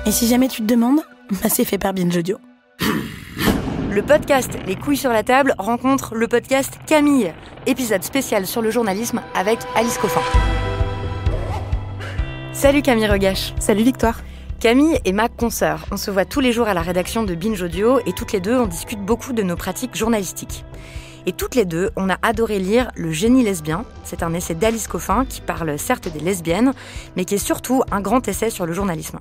Et si jamais tu te demandes, c'est fait par Binge Audio. Le podcast Les couilles sur la table rencontre le podcast Camille, épisode spécial sur le journalisme avec Alice Coffin. Salut Camille Regache. Salut Victoire. Camille est ma consoeur. On se voit tous les jours à la rédaction de Binge Audio et toutes les deux, on discute beaucoup de nos pratiques journalistiques. Et toutes les deux, on a adoré lire Le génie lesbien. C'est un essai d'Alice Coffin qui parle certes des lesbiennes, mais qui est surtout un grand essai sur le journalisme.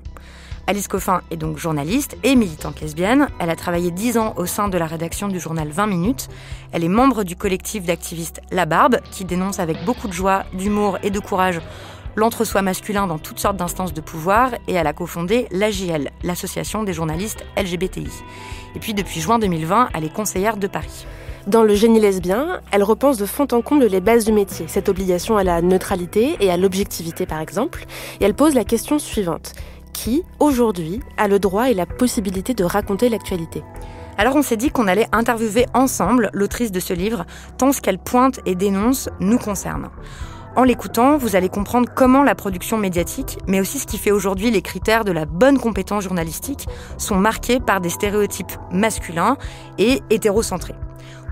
Alice Coffin est donc journaliste et militante lesbienne. Elle a travaillé 10 ans au sein de la rédaction du journal 20 minutes. Elle est membre du collectif d'activistes La Barbe, qui dénonce avec beaucoup de joie, d'humour et de courage l'entre-soi masculin dans toutes sortes d'instances de pouvoir. Et elle a cofondé l'AJL, l'association des journalistes LGBTI. Et puis depuis juin 2020, elle est conseillère de Paris. Dans Le génie lesbien, elle repense de fond en comble les bases du métier, cette obligation à la neutralité et à l'objectivité par exemple. Et elle pose la question suivante. Qui, aujourd'hui, a le droit et la possibilité de raconter l'actualité ? Alors on s'est dit qu'on allait interviewer ensemble l'autrice de ce livre, tant ce qu'elle pointe et dénonce nous concerne. En l'écoutant, vous allez comprendre comment la production médiatique, mais aussi ce qui fait aujourd'hui les critères de la bonne compétence journalistique, sont marqués par des stéréotypes masculins et hétérocentrés.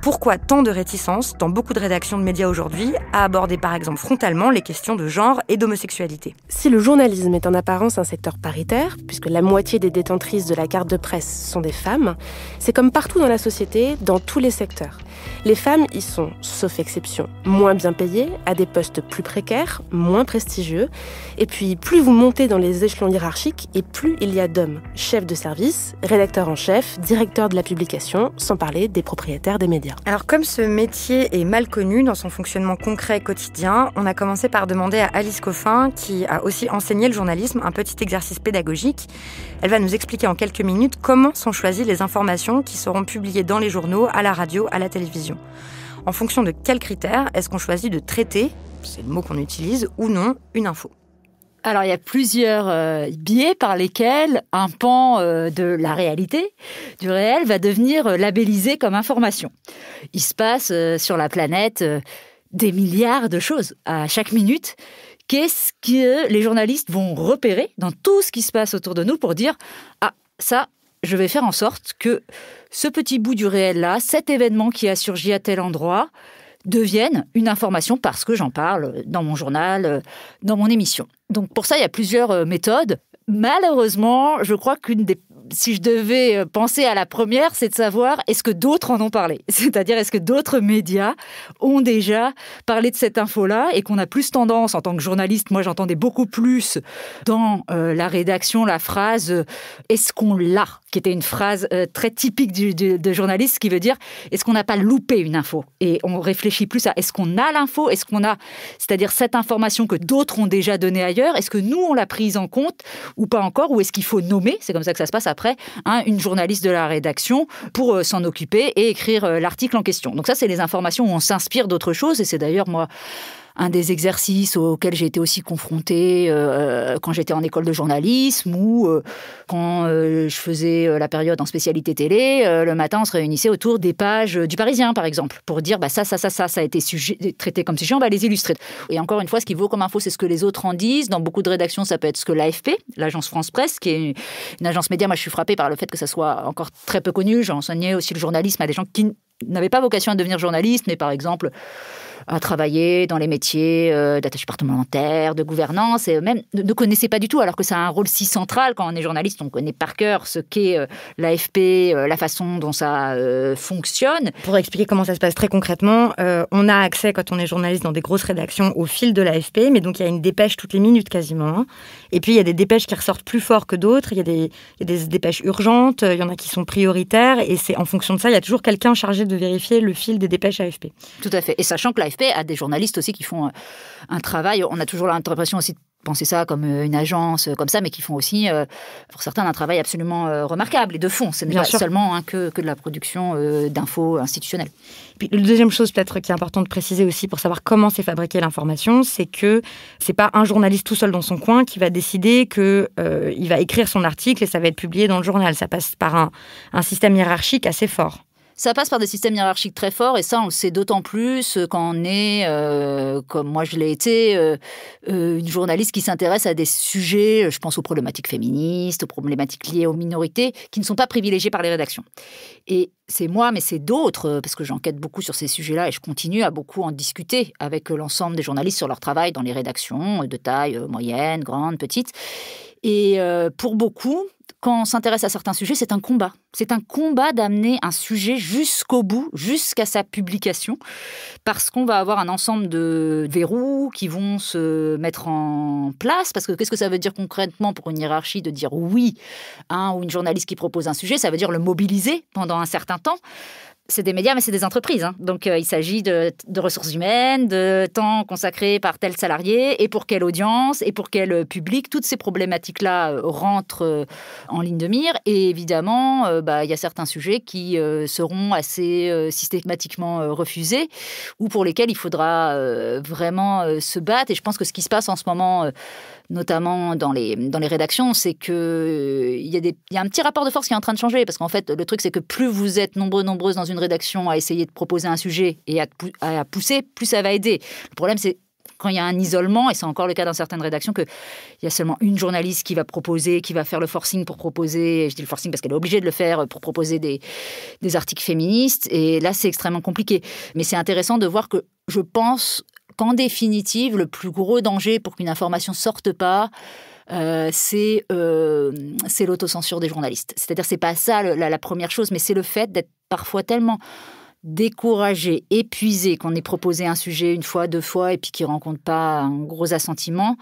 Pourquoi tant de réticences dans beaucoup de rédactions de médias aujourd'hui à aborder par exemple frontalement les questions de genre et d'homosexualité ? Si le journalisme est en apparence un secteur paritaire, puisque la moitié des détentrices de la carte de presse sont des femmes, c'est comme partout dans la société, dans tous les secteurs. Les femmes y sont, sauf exception, moins bien payées, à des postes plus précaires, moins prestigieux. Et puis, plus vous montez dans les échelons hiérarchiques, et plus il y a d'hommes. Chefs de service, rédacteurs en chef, directeurs de la publication, sans parler des propriétaires des médias. Alors comme ce métier est mal connu dans son fonctionnement concret quotidien, on a commencé par demander à Alice Coffin, qui a aussi enseigné le journalisme, un petit exercice pédagogique. Elle va nous expliquer en quelques minutes comment sont choisies les informations qui seront publiées dans les journaux, à la radio, à la télévision. En fonction de quels critères est-ce qu'on choisit de traiter, c'est le mot qu'on utilise, ou non, une info ? Alors, il y a plusieurs biais par lesquels un pan de la réalité, du réel, va devenir labellisé comme information. Il se passe sur la planète des milliards de choses à chaque minute. Qu'est-ce que les journalistes vont repérer dans tout ce qui se passe autour de nous pour dire « Ah, ça, je vais faire en sorte que ce petit bout du réel-là, cet événement qui a surgi à tel endroit, devienne une information parce que j'en parle dans mon journal, dans mon émission. » Donc pour ça, il y a plusieurs méthodes. Malheureusement, je crois si je devais penser à la première, c'est de savoir est-ce que d'autres en ont parlé ? C'est-à-dire, est-ce que d'autres médias ont déjà parlé de cette info-là et qu'on a plus tendance, en tant que journaliste, moi j'entendais beaucoup plus dans la rédaction la phrase « est-ce qu'on l'a ?» qui était une phrase très typique de journaliste, qui veut dire « est-ce qu'on n'a pas loupé une info ?» Et on réfléchit plus à « est-ce qu'on a l'info ? Est-ce qu'on a, c'est-à-dire cette information que d'autres ont déjà donnée ailleurs, est-ce que nous on l'a prise en compte ou pas encore ? Ou est-ce qu'il faut nommer, c'est comme ça que ça se passe après, une journaliste de la rédaction pour s'en occuper et écrire l'article en question. Donc ça, c'est les informations où on s'inspire d'autres choses. Et c'est d'ailleurs, moi, un des exercices auxquels j'ai été aussi confrontée quand j'étais en école de journalisme ou quand je faisais la période en spécialité télé. Le matin, on se réunissait autour des pages du Parisien, par exemple, pour dire ça a été traité comme sujet, on va les illustrer. Et encore une fois, ce qui vaut comme info, c'est ce que les autres en disent. Dans beaucoup de rédactions, ça peut être ce que l'AFP, l'agence France Presse, qui est une agence média. Moi, je suis frappée par le fait que ça soit encore très peu connu. J'ai enseigné aussi le journalisme à des gens qui n'avaient pas vocation à devenir journalistes, mais par exemple à travailler dans les métiers d'attaché parlementaire, de gouvernance, et eux-mêmes ne connaissaient pas du tout, alors que ça a un rôle si central. Quand on est journaliste, on connaît par cœur ce qu'est l'AFP, la façon dont ça fonctionne. Pour expliquer comment ça se passe très concrètement, on a accès, quand on est journaliste dans des grosses rédactions, au fil de l'AFP, mais donc il y a une dépêche toutes les minutes quasiment. Et puis il y a des dépêches qui ressortent plus fort que d'autres, il y a des dépêches urgentes, il y en a qui sont prioritaires, et c'est en fonction de ça, il y a toujours quelqu'un chargé de vérifier le fil des dépêches AFP. Tout à fait. Et sachant que l'AFP a des journalistes aussi qui font un travail, on a toujours l'impression aussi de penser ça comme une agence comme ça, mais qui font aussi, pour certains, un travail absolument remarquable et de fond. Ce n'est pas seulement que de la production d'infos institutionnelles. Puis, la deuxième chose peut-être qui est importante de préciser aussi pour savoir comment s'est fabriquée l'information, c'est que c'est pas un journaliste tout seul dans son coin qui va décider que il va écrire son article et ça va être publié dans le journal. Ça passe par un système hiérarchique assez fort. Ça passe par des systèmes hiérarchiques très forts et ça, on le sait d'autant plus quand on est, comme moi je l'ai été, une journaliste qui s'intéresse à des sujets, je pense aux problématiques féministes, aux problématiques liées aux minorités, qui ne sont pas privilégiées par les rédactions. Et c'est moi, mais c'est d'autres, parce que j'enquête beaucoup sur ces sujets-là et je continue à beaucoup en discuter avec l'ensemble des journalistes sur leur travail dans les rédactions de taille moyenne, grande, petite. Et pour beaucoup, quand on s'intéresse à certains sujets, c'est un combat. C'est un combat d'amener un sujet jusqu'au bout, jusqu'à sa publication, parce qu'on va avoir un ensemble de verrous qui vont se mettre en place. Parce que qu'est-ce que ça veut dire concrètement pour une hiérarchie de dire oui à ou une journaliste qui propose un sujet? Ça veut dire le mobiliser pendant un certain temps. C'est des médias, mais c'est des entreprises. Donc, il s'agit de ressources humaines, de temps consacré par tel salarié, et pour quelle audience, et pour quel public. Toutes ces problématiques-là rentrent en ligne de mire. Et évidemment, y a certains sujets qui seront assez systématiquement refusés, ou pour lesquels il faudra vraiment se battre. Et je pense que ce qui se passe en ce moment, notamment dans les rédactions, c'est qu'il y a un petit rapport de force qui est en train de changer. Parce qu'en fait, le truc, c'est que plus vous êtes nombreuses dans une rédaction à essayer de proposer un sujet et à pousser, plus ça va aider. Le problème, c'est quand il y a un isolement, et c'est encore le cas dans certaines rédactions, qu'il y a seulement une journaliste qui va proposer, qui va faire le forcing pour proposer, je dis le forcing parce qu'elle est obligée de le faire, pour proposer des articles féministes. Et là, c'est extrêmement compliqué. Mais c'est intéressant de voir que je pense qu'en définitive, le plus gros danger pour qu'une information ne sorte pas, c'est l'autocensure des journalistes. C'est-à-dire, c'est pas ça la première chose, mais c'est le fait d'être parfois tellement découragé, épuisé, qu'on ait proposé un sujet une fois, deux fois, et puis qu'il ne rencontre pas un gros assentiment,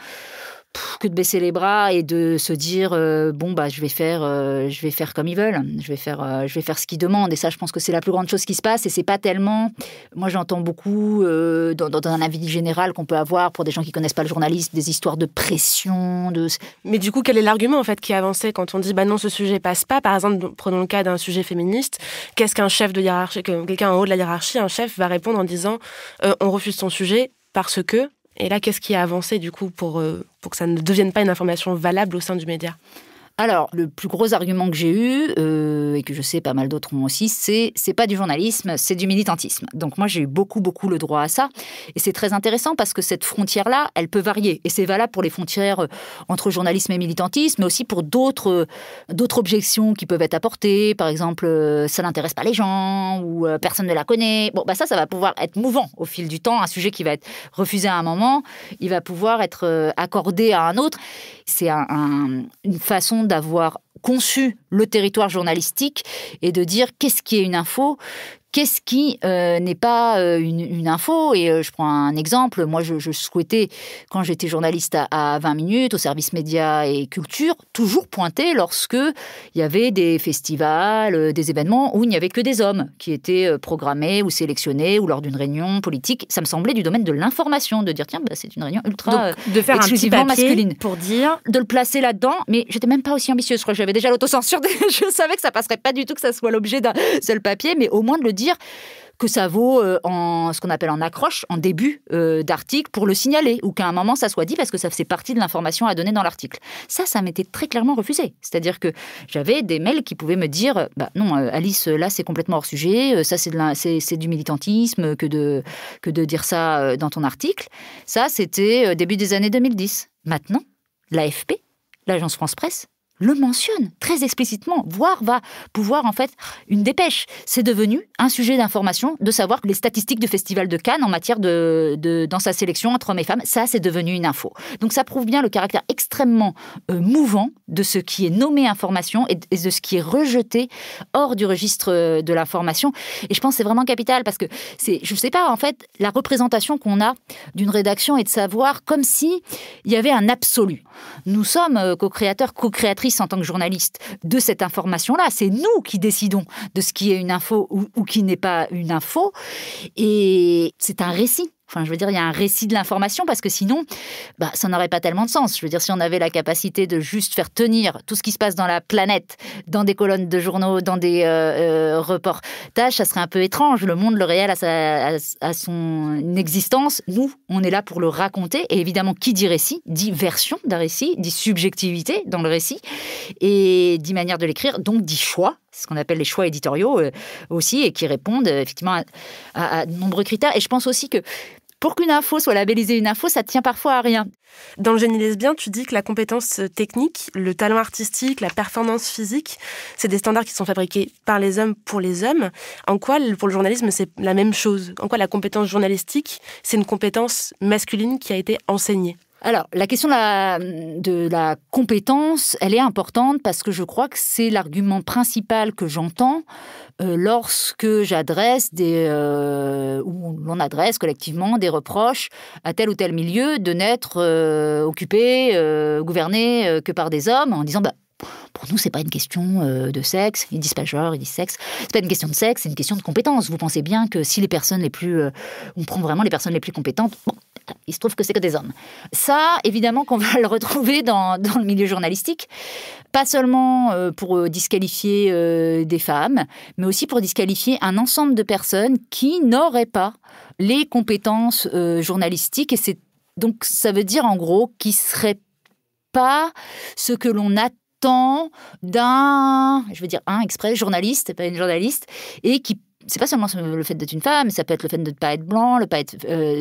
que de baisser les bras et de se dire je vais faire comme ils veulent, je vais faire ce qu'ils demandent. Et ça, je pense que c'est la plus grande chose qui se passe. Et c'est pas tellement, moi j'entends beaucoup dans un avis général qu'on peut avoir pour des gens qui connaissent pas le journalisme, des histoires de pression. Mais du coup, quel est l'argument en fait qui est avancé quand on dit non, ce sujet passe pas? Par exemple, prenons le cas d'un sujet féministe. Qu'est-ce qu'un chef de hiérarchie, quelqu'un en haut de la hiérarchie, un chef va répondre en disant on refuse ton sujet parce que. Et là, qu'est-ce qui a avancé, du coup, pour que ça ne devienne pas une information valable au sein du média ? Alors, le plus gros argument que j'ai eu, et que je sais pas mal d'autres ont aussi, c'est pas du journalisme, c'est du militantisme. Donc moi, j'ai eu beaucoup le droit à ça. Et c'est très intéressant parce que cette frontière-là, elle peut varier. Et c'est valable pour les frontières entre journalisme et militantisme, mais aussi pour d'autres objections qui peuvent être apportées. Par exemple, ça n'intéresse pas les gens, ou personne ne la connaît. Ça va pouvoir être mouvant au fil du temps. Un sujet qui va être refusé à un moment, il va pouvoir être accordé à un autre. C'est une façon d'avoir conçu le territoire journalistique et de dire qu'est-ce qui est une info, qu'est-ce qui n'est pas une info. Et je prends un exemple. Moi, je souhaitais, quand j'étais journaliste à 20 minutes, au service médias et culture, toujours pointer lorsque il y avait des festivals, des événements où il n'y avait que des hommes qui étaient programmés ou sélectionnés, ou lors d'une réunion politique. Ça me semblait du domaine de l'information, de dire tiens, c'est une réunion ultra de faire exclusivement un petit papier masculine. Pour dire... De le placer là-dedans, mais j'étais même pas aussi ambitieuse. Je crois que j'avais déjà l'autocensure. Je savais que ça passerait pas du tout que ça soit l'objet d'un seul papier, mais au moins de le dire que ça vaut en ce qu'on appelle en accroche, en début d'article, pour le signaler, ou qu'à un moment ça soit dit parce que ça faisait partie de l'information à donner dans l'article. Ça m'était très clairement refusé. C'est-à-dire que j'avais des mails qui pouvaient me dire non, Alice, là c'est complètement hors sujet, ça c'est du militantisme que de dire ça dans ton article. Ça, c'était début des années 2010. Maintenant, l'AFP, l'agence France Presse, le mentionne très explicitement, voire va pouvoir en fait une dépêche. C'est devenu un sujet d'information de savoir que les statistiques du Festival de Cannes en matière dans sa sélection entre hommes et femmes, ça c'est devenu une info. Donc ça prouve bien le caractère extrêmement mouvant de ce qui est nommé information et de ce qui est rejeté hors du registre de l'information. Et je pense que c'est vraiment capital parce que c'est, je sais pas, en fait, la représentation qu'on a d'une rédaction est de savoir comme si il y avait un absolu. Nous sommes co-créateurs, co-créatrices en tant que journalistes de cette information-là. C'est nous qui décidons de ce qui est une info ou qui n'est pas une info. Et c'est un récit. Enfin, je veux dire, il y a un récit de l'information parce que sinon, ça n'aurait pas tellement de sens. Je veux dire, si on avait la capacité de juste faire tenir tout ce qui se passe dans la planète, dans des colonnes de journaux, dans des reportages, ça serait un peu étrange. Le monde, le réel a son existence. Nous, on est là pour le raconter. Et évidemment, qui dit récit, dit version d'un récit, dit subjectivité dans le récit, et dit manière de l'écrire, donc dit choix. C'est ce qu'on appelle les choix éditoriaux aussi, et qui répondent effectivement à de nombreux critères. Et je pense aussi que pour qu'une info soit labellisée une info, ça tient parfois à rien. Dans le génie lesbien, tu dis que la compétence technique, le talent artistique, la performance physique, c'est des standards qui sont fabriqués par les hommes pour les hommes. En quoi, pour le journalisme, c'est la même chose? En quoi la compétence journalistique, c'est une compétence masculine qui a été enseignée? Alors, la question de la compétence, elle est importante parce que je crois que c'est l'argument principal que j'entends lorsque j'adresse ou l'on adresse collectivement des reproches à tel ou tel milieu de n'être occupé, gouverné que par des hommes, en disant pour nous, c'est pas une question de sexe. Ils disent pas genre, ils disent sexe. C'est pas une question de sexe, c'est une question de compétence. Vous pensez bien que si les personnes les plus... on prend vraiment les personnes les plus compétentes, il se trouve que c'est que des hommes. Ça, évidemment, qu'on va le retrouver dans le milieu journalistique. Pas seulement pour disqualifier des femmes, mais aussi pour disqualifier un ensemble de personnes qui n'auraient pas les compétences journalistiques. Et donc, ça veut dire, en gros, qu'ils ne seraient pas ce que l'on attend d'un, exprès, journaliste, pas une journaliste, et qui, c'est pas seulement le fait d'être une femme, ça peut être le fait de ne pas être blanc, de ne pas être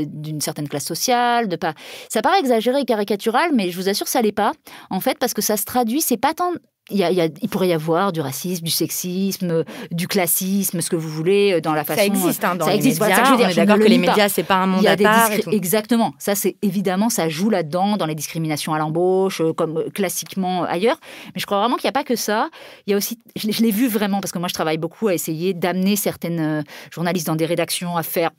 d'une certaine classe sociale, de pas... Ça paraît exagéré et caricatural, mais je vous assure, ça l'est pas. En fait, parce que ça se traduit, c'est pas tant... Il pourrait y avoir du racisme, du sexisme, du classisme, ce que vous voulez, dans la façon... Ça existe, dans ça les existe. médias. Voilà, on est d'accord que les médias, c'est pas un monde à part. Et tout. Exactement. Ça, c'est évidemment, ça joue là-dedans, dans les discriminations à l'embauche, comme classiquement ailleurs. Mais je crois vraiment qu'il n'y a pas que ça. Il y a aussi, je l'ai vu vraiment, parce que moi, je travaille beaucoup à essayer d'amener certaines journalistes dans des rédactions à faire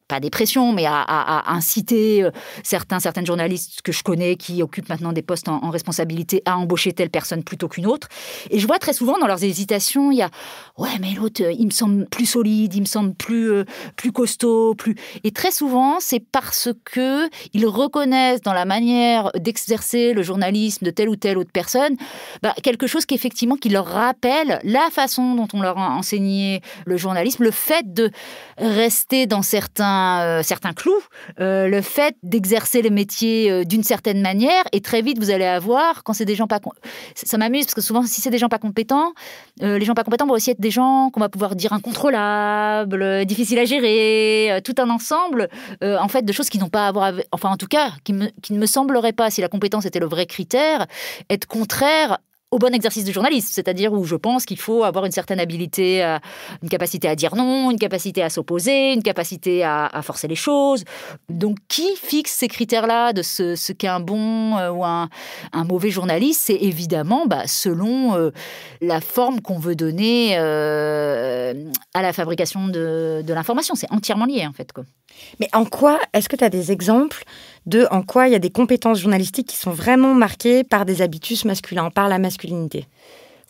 pas des pressions, mais à inciter certaines journalistes que je connais qui occupent maintenant des postes en responsabilité à embaucher telle personne plutôt qu'une autre. Et je vois très souvent dans leurs hésitations, il y a « ouais, mais l'autre, il me semble plus solide, il me semble plus costaud, plus... » Et très souvent, c'est parce qu'ils reconnaissent dans la manière d'exercer le journalisme de telle ou telle autre personne quelque chose qu'effectivement, qui leur rappelle la façon dont on leur a enseigné le journalisme, le fait de rester dans certains clous, le fait d'exercer le métier d'une certaine manière, et très vite vous allez avoir, quand c'est des gens pas... Ça m'amuse parce que souvent, si c'est des gens pas compétents, les gens pas compétents vont aussi être des gens qu'on va pouvoir dire incontrôlables, difficiles à gérer, tout un ensemble en fait de choses qui n'ont pas à voir avec... Enfin en tout cas, qui ne me sembleraient pas, si la compétence était le vrai critère, être contraire au bon exercice du journalisme, c'est-à-dire où je pense qu'il faut avoir une certaine habilité, une capacité à dire non, une capacité à s'opposer, une capacité à forcer les choses. Donc, qui fixe ces critères-là de ce qu'est un bon ou un mauvais journaliste? C'est évidemment selon la forme qu'on veut donner à la fabrication de l'information. C'est entièrement lié, en fait, quoi. Mais en quoi, est-ce que tu as des exemples en quoi il y a des compétences journalistiques qui sont vraiment marquées par des habitus masculins, par la masculinité?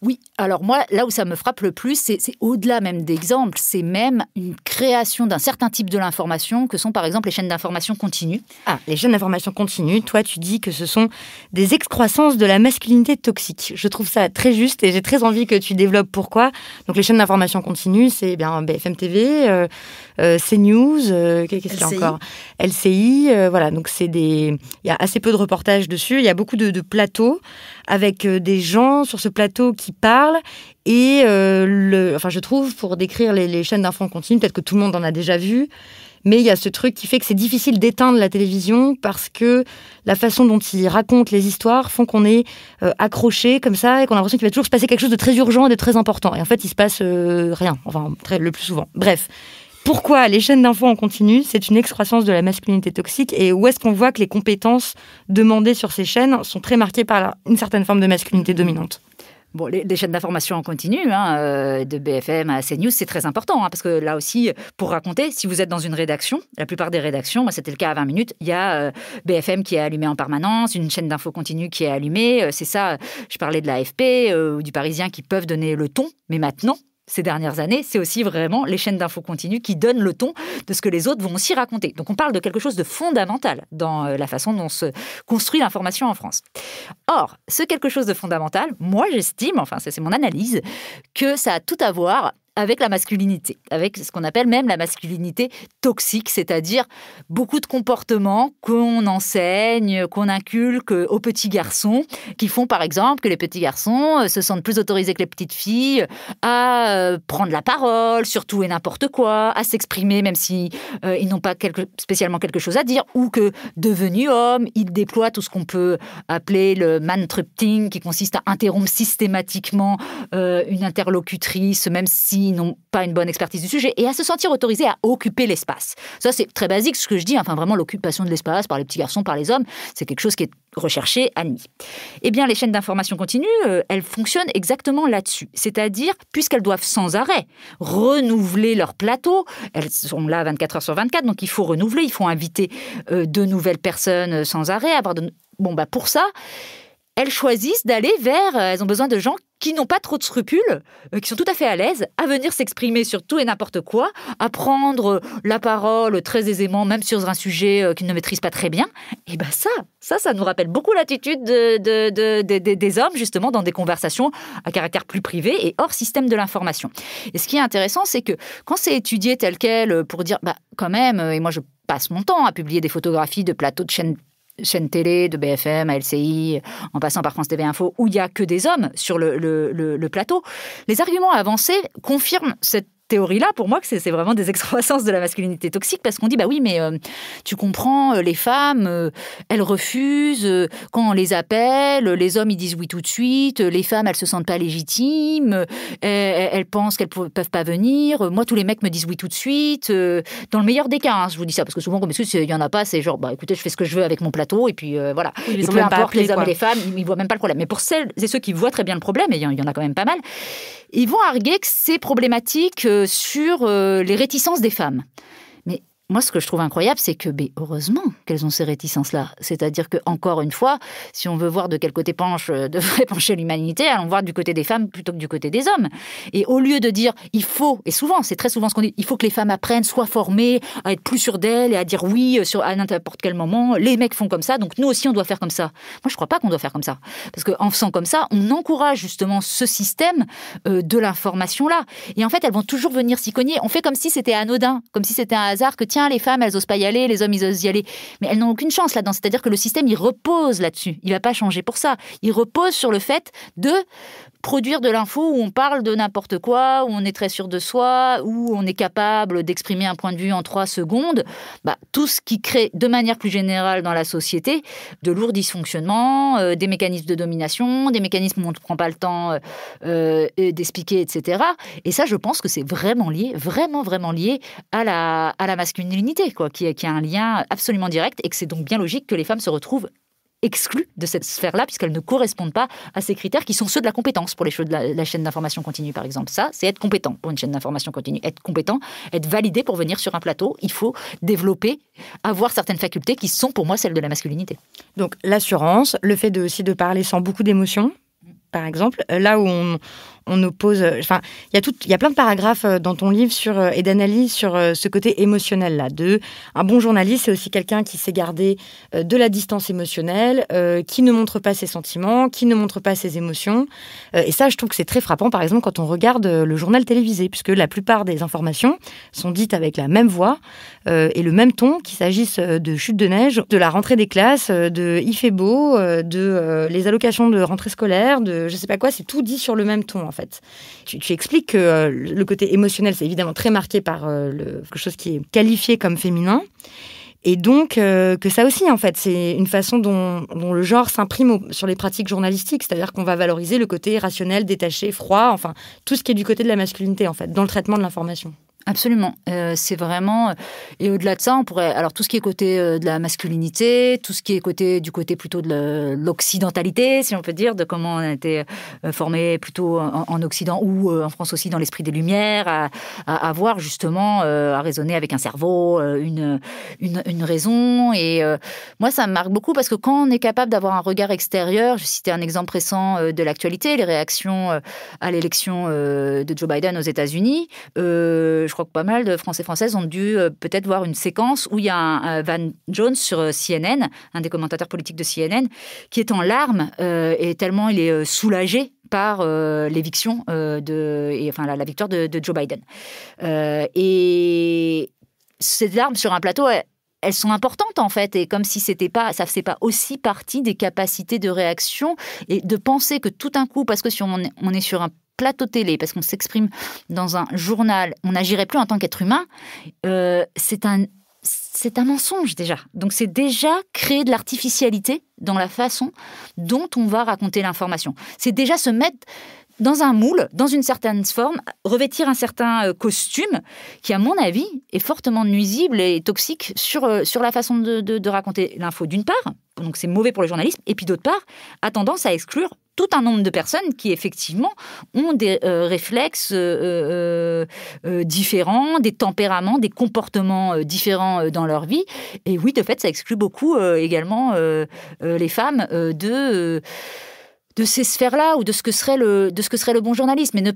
Oui, alors moi, là où ça me frappe le plus, c'est au-delà même d'exemples, c'est même une création d'un certain type de l'information que sont par exemple les chaînes d'information continue. Ah, les chaînes d'information continue, toi tu dis que ce sont des excroissances de la masculinité toxique. Je trouve ça très juste et j'ai très envie que tu développes pourquoi. Donc les chaînes d'information continue, c'est bien BFM TV, CNews, qu'est-ce qu'il y a encore ? LCI, voilà, donc il y a assez peu de reportages dessus, il y a beaucoup de plateaux avec des gens sur ce plateau qui parlent et je trouve, pour décrire les chaînes d'infos en continu, peut-être que tout le monde en a déjà vu, mais il y a ce truc qui fait que c'est difficile d'éteindre la télévision parce que la façon dont ils racontent les histoires font qu'on est accroché comme ça et qu'on a l'impression qu'il va toujours se passer quelque chose de très urgent et de très important. Et en fait, il se passe rien, enfin le plus souvent. Bref. Pourquoi les chaînes d'infos en continu, c'est une excroissance de la masculinité toxique et où est-ce qu'on voit que les compétences demandées sur ces chaînes sont très marquées par une certaine forme de masculinité dominante? Bon, les chaînes d'information en continu, de BFM à CNews, c'est très important, parce que là aussi, pour raconter, si vous êtes dans une rédaction, la plupart des rédactions, moi c'était le cas à 20 minutes, il y a BFM qui est allumé en permanence, une chaîne d'info continue qui est allumée, c'est ça, je parlais de l'AFP ou du Parisien qui peuvent donner le ton, mais maintenant, ces dernières années, c'est aussi vraiment les chaînes d'infos continues qui donnent le ton de ce que les autres vont aussi raconter. Donc on parle de quelque chose de fondamental dans la façon dont se construit l'information en France. Or, ce quelque chose de fondamental, moi j'estime, enfin c'est mon analyse, que ça a tout à voir avec la masculinité, avec ce qu'on appelle même la masculinité toxique, c'est-à-dire beaucoup de comportements qu'on enseigne, qu'on inculque aux petits garçons, qui font par exemple que les petits garçons se sentent plus autorisés que les petites filles à prendre la parole sur tout et n'importe quoi, à s'exprimer même si ils n'ont pas spécialement quelque chose à dire, ou que devenus hommes, ils déploient tout ce qu'on peut appeler le man-trupting, qui consiste à interrompre systématiquement une interlocutrice, même s'ils n'ont pas une bonne expertise du sujet, et à se sentir autorisés à occuper l'espace. Ça, c'est très basique ce que je dis, enfin vraiment l'occupation de l'espace par les petits garçons, par les hommes, c'est quelque chose qui est recherché, admis. Eh bien, les chaînes d'information continue, elles fonctionnent exactement là-dessus. C'est-à-dire, puisqu'elles doivent sans arrêt renouveler leur plateau, elles sont là 24 heures sur 24, donc il faut renouveler, il faut inviter de nouvelles personnes sans arrêt. Pour ça, elles choisissent d'aller elles ont besoin de gens qui n'ont pas trop de scrupules, qui sont tout à fait à l'aise à venir s'exprimer sur tout et n'importe quoi, à prendre la parole très aisément, même sur un sujet qu'ils ne maîtrisent pas très bien. Et ça nous rappelle beaucoup l'attitude des hommes, justement, dans des conversations à caractère plus privé et hors système de l'information. Et ce qui est intéressant, c'est que quand c'est étudié tel quel, pour dire, quand même, et moi je passe mon temps à publier des photographies de plateaux de chaîne télé, de BFM, à LCI, en passant par France TV Info, où il n'y a que des hommes sur le plateau, les arguments avancés confirment cette théorie-là, pour moi, que c'est vraiment des excroissances de la masculinité toxique, parce qu'on dit, oui, mais tu comprends, les femmes, elles refusent, quand on les appelle, les hommes, ils disent oui tout de suite, les femmes, elles se sentent pas légitimes, elles pensent qu'elles peuvent pas venir, moi, tous les mecs me disent oui tout de suite, dans le meilleur des cas, je vous dis ça, parce que souvent, comme il y en a pas, c'est genre, écoutez, je fais ce que je veux avec mon plateau, et puis voilà. Oui, et peu importe les hommes et les femmes, ils voient même pas le problème. Mais pour celles et ceux qui voient très bien le problème, et il y en a quand même pas mal, ils vont arguer que c'est problématique sur les réticences des femmes. Mais moi, ce que je trouve incroyable, c'est que, heureusement qu'elles ont ces réticences-là. C'est-à-dire que, encore une fois, si on veut voir de quel côté devrait pencher l'humanité, allons voir du côté des femmes plutôt que du côté des hommes. Et au lieu de dire, et souvent, c'est très souvent ce qu'on dit, il faut que les femmes apprennent, soient formées, à être plus sûres d'elles et à dire oui à n'importe quel moment. Les mecs font comme ça, donc nous aussi, on doit faire comme ça. Moi, je crois pas qu'on doit faire comme ça. Parce qu'en faisant comme ça, on encourage justement ce système de l'information-là. Et en fait, elles vont toujours venir s'y cogner. On fait comme si c'était anodin, comme si c'était un hasard, que tiens, les femmes, elles osent pas y aller, les hommes, ils osent y aller. Mais elles n'ont aucune chance là-dedans. C'est-à-dire que le système, il repose là-dessus. Il va pas changer pour ça. Il repose sur le fait de produire de l'info où on parle de n'importe quoi, où on est très sûr de soi, où on est capable d'exprimer un point de vue en 3 secondes. Tout ce qui crée, de manière plus générale dans la société, de lourds dysfonctionnements, des mécanismes de domination, des mécanismes où on ne prend pas le temps d'expliquer, etc. Et ça, je pense que c'est vraiment lié, vraiment, vraiment lié à la masculinité, qui a un lien absolument direct, et que c'est donc bien logique que les femmes se retrouvent exclues de cette sphère-là, puisqu'elles ne correspondent pas à ces critères qui sont ceux de la compétence pour les choses de la chaîne d'information continue, par exemple. Ça, c'est être compétent pour une chaîne d'information continue. Être compétent, être validé pour venir sur un plateau, il faut développer, avoir certaines facultés qui sont pour moi celles de la masculinité. Donc l'assurance, le fait aussi de parler sans beaucoup d'émotion, par exemple, là où on oppose... Enfin, il y a plein de paragraphes dans ton livre et d'analyse sur ce côté émotionnel-là. Un bon journaliste, c'est aussi quelqu'un qui sait garder de la distance émotionnelle, qui ne montre pas ses sentiments, qui ne montre pas ses émotions. Et ça, je trouve que c'est très frappant, par exemple, quand on regarde le journal télévisé, puisque la plupart des informations sont dites avec la même voix et le même ton, qu'il s'agisse de chute de neige, de la rentrée des classes, de il fait beau, de les allocations de rentrée scolaire, de je sais pas quoi, c'est tout dit sur le même ton, en fait. Tu expliques que le côté émotionnel, c'est évidemment très marqué par quelque chose qui est qualifié comme féminin. Et donc, que ça aussi, en fait, c'est une façon dont le genre s'imprime sur les pratiques journalistiques. C'est-à-dire qu'on va valoriser le côté rationnel, détaché, froid, enfin, tout ce qui est du côté de la masculinité, en fait, dans le traitement de l'information. Absolument. C'est vraiment... Et au-delà de ça, on pourrait... Alors, tout ce qui est côté de la masculinité, tout ce qui est du côté plutôt de l'occidentalité, si on peut dire, de comment on a été formé plutôt en Occident ou en France aussi dans l'esprit des Lumières, à voir justement, à raisonner avec un cerveau, une raison. Et moi, ça me marque beaucoup parce que quand on est capable d'avoir un regard extérieur, je citais un exemple récent de l'actualité, les réactions à l'élection de Joe Biden aux États-Unis, je crois que pas mal de Français et Françaises ont dû peut-être voir une séquence où il y a un Van Jones sur CNN, un des commentateurs politiques de CNN, qui est en larmes et tellement il est soulagé par l'éviction la victoire de Joe Biden. Et ces larmes sur un plateau, elles sont importantes en fait, et comme si ça faisait pas aussi partie des capacités de réaction et de penser que tout d'un coup, parce que si on est sur un plateau télé, parce qu'on s'exprime dans un journal, on n'agirait plus en tant qu'être humain, c'est un mensonge déjà. Donc c'est déjà créer de l'artificialité dans la façon dont on va raconter l'information. C'est déjà se mettre dans un moule, dans une certaine forme, revêtir un certain costume qui, à mon avis, est fortement nuisible et toxique sur la façon de raconter l'info, d'une part, donc c'est mauvais pour le journalisme, et puis d'autre part, a tendance à exclure tout un nombre de personnes qui, effectivement, ont des réflexes différents, des tempéraments, des comportements différents dans leur vie. Et oui, de fait, ça exclut beaucoup également les femmes de ces sphères-là ou de ce que serait le bon journalisme, mais ne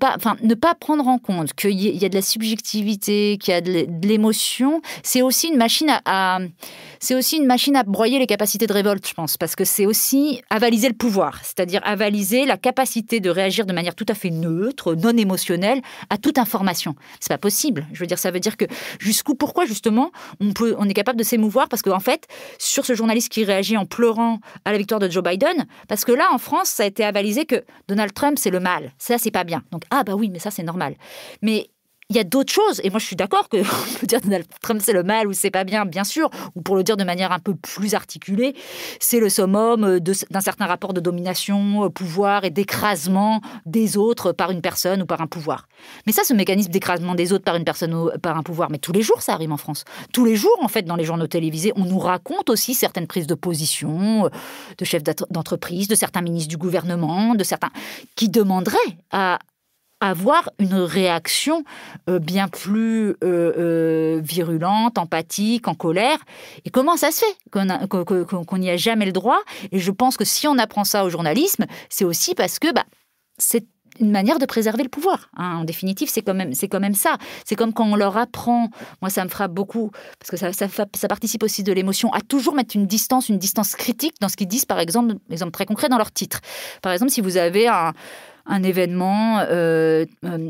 pas prendre en compte qu'il y a de la subjectivité, qu'il y a de l'émotion, c'est aussi une machine à broyer les capacités de révolte, je pense, parce que c'est aussi avaliser le pouvoir, c'est-à-dire avaliser la capacité de réagir de manière tout à fait neutre, non émotionnelle, à toute information. C'est pas possible. Je veux dire, ça veut dire que pourquoi justement on est capable de s'émouvoir, parce qu'en fait, sur ce journaliste qui réagit en pleurant à la victoire de Joe Biden, parce que là, en France, ça a été avalisé que Donald Trump, c'est le mal. Ça, c'est pas bien. Donc, oui, mais ça, c'est normal. Mais il y a d'autres choses. Et moi, je suis d'accord qu'on peut dire Donald Trump, c'est le mal ou c'est pas bien, bien sûr. Ou pour le dire de manière un peu plus articulée, c'est le summum d'un certain rapport de domination, pouvoir et d'écrasement des autres par une personne ou par un pouvoir. Mais ça, ce mécanisme d'écrasement des autres par une personne ou par un pouvoir, mais tous les jours, ça arrive en France. Tous les jours, en fait, dans les journaux télévisés, on nous raconte aussi certaines prises de position de chefs d'entreprise, de certains ministres du gouvernement, de certains qui demanderaient à avoir une réaction bien plus virulente, empathique, en colère. Et comment ça se fait qu'on n'y a jamais le droit? Et je pense que si on apprend ça au journalisme, c'est aussi parce que c'est une manière de préserver le pouvoir. En définitive, c'est quand même ça. C'est comme quand on leur apprend, moi ça me frappe beaucoup, parce que ça participe aussi de l'émotion, à toujours mettre une distance critique dans ce qu'ils disent, par exemple très concret dans leur titre. Par exemple, si vous avez un événement